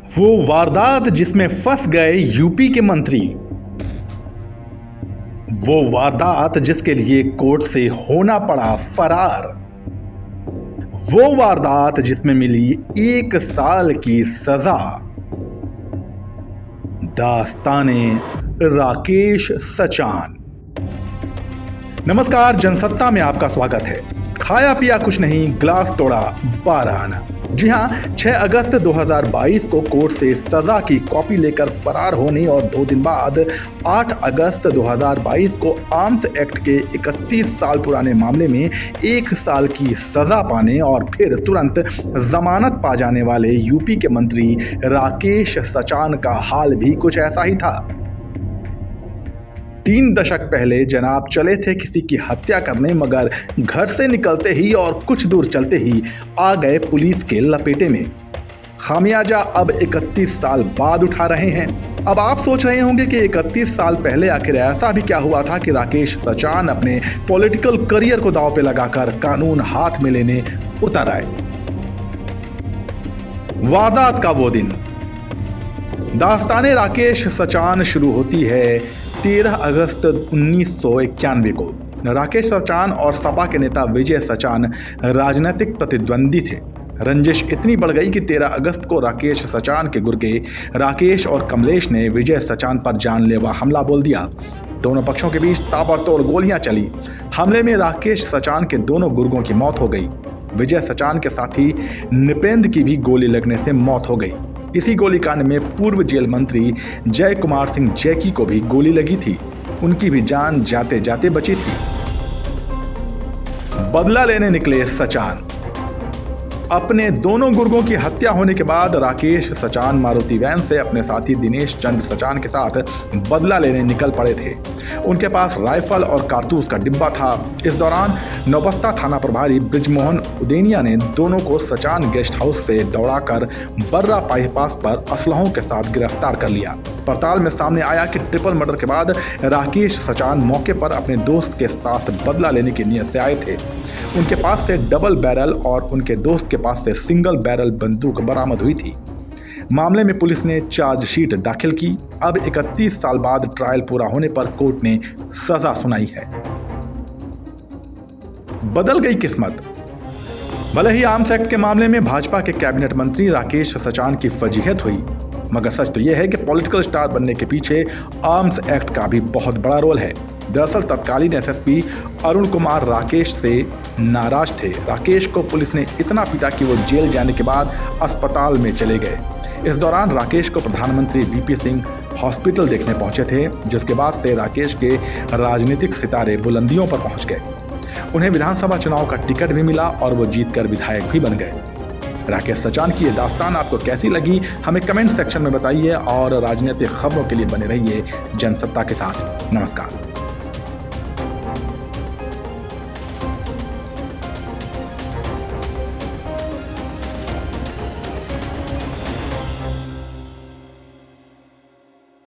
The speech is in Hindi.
वो वारदात जिसमें फंस गए यूपी के मंत्री। वो वारदात जिसके लिए कोर्ट से होना पड़ा फरार। वो वारदात जिसमें मिली 1 साल की सजा। दास्ताने राकेश सचान। नमस्कार, जनसत्ता में आपका स्वागत है। खाया पिया कुछ नहीं, ग्लास तोड़ा 12 आना। जी हां, 6 अगस्त 2022 को कोर्ट से सजा की कॉपी लेकर फरार होने और 2 दिन बाद 8 अगस्त 2022 को आर्म्स एक्ट के 31 साल पुराने मामले में 1 साल की सजा पाने और फिर तुरंत जमानत पा जाने वाले यूपी के मंत्री राकेश सचान का हाल भी कुछ ऐसा ही था। 3 दशक पहले जनाब चले थे किसी की हत्या करने, मगर घर से निकलते ही और कुछ दूर चलते ही आ गए पुलिस के लपेटे में। खामियाजा अब 31 साल बाद उठा रहे हैं। अब आप सोच रहे होंगे कि 31 साल पहले आखिर ऐसा भी क्या हुआ था कि राकेश सचान अपने पॉलिटिकल करियर को दांव पे लगाकर कानून हाथ में लेने उतर आए। वारदात का वो दिन। दास्ताने राकेश सचान शुरू होती है 13 अगस्त 1991 को। राकेश सचान और सपा के नेता विजय सचान राजनीतिक प्रतिद्वंदी थे। रंजिश इतनी बढ़ गई कि 13 अगस्त को राकेश सचान के गुर्गे राकेश और कमलेश ने विजय सचान पर जानलेवा हमला बोल दिया। दोनों पक्षों के बीच ताबड़तोड़ गोलियां चली। हमले में राकेश सचान के दोनों गुर्गों की मौत हो गई। विजय सचान के साथी नृपेंद्र की भी गोली लगने से मौत हो गई। इसी गोलीकांड में पूर्व जेल मंत्री जय कुमार सिंह जैकी को भी गोली लगी थी। उनकी भी जान जाते जाते बची थी। बदला लेने निकले सचान। अपने दोनों गुर्गों की हत्या होने के बाद राकेश सचान मारुति वैन से अपने साथी दिनेश चंद्र सचान के साथ बदला लेने निकल पड़े थे। उनके पास राइफल और कारतूस का डिब्बा था। इस दौरान नौबस्ता थाना प्रभारी ब्रिजमोहन उदेनिया ने दोनों को सचान गेस्ट हाउस से दौड़ाकर बर्रा बाईपास पर असलहों के साथ गिरफ्तार कर लिया। पड़ताल में सामने आया कि ट्रिपल मर्डर के बाद राकेश सचान मौके पर अपने दोस्त के साथ बदला लेने की नीयत से आए थे। उनके पास से डबल बैरल और उनके दोस्त के पास से सिंगल बैरल बंदूक बरामद हुई थी। मामले में पुलिस ने चार्जशीट दाखिल की। अब 31 साल बाद ट्रायल पूरा होने पर कोर्ट ने सजा सुनाई है। बदल गई किस्मत। भले ही आर्म्स एक्ट के मामले में भाजपा के कैबिनेट मंत्री राकेश सचान की फजीहत हुई, मगर सच तो यह है कि पॉलिटिकल स्टार बनने के पीछे आर्म्स एक्ट का भी बहुत बड़ा रोल है। दरअसल तत्कालीन एसएसपी अरुण कुमार राकेश से नाराज थे। राकेश को पुलिस ने इतना पीटा कि वो जेल जाने के बाद अस्पताल में चले गए। इस दौरान राकेश को प्रधानमंत्री वीपी सिंह हॉस्पिटल देखने पहुंचे थे, जिसके बाद से राकेश के राजनीतिक सितारे बुलंदियों पर पहुंच गए। उन्हें विधानसभा चुनाव का टिकट भी मिला और वो जीतकर विधायक भी बन गए। राकेश सचान की ये दास्तान आपको कैसी लगी, हमें कमेंट सेक्शन में बताइए और राजनीतिक खबरों के लिए बने रहिए जनसत्ता के साथ। नमस्कार।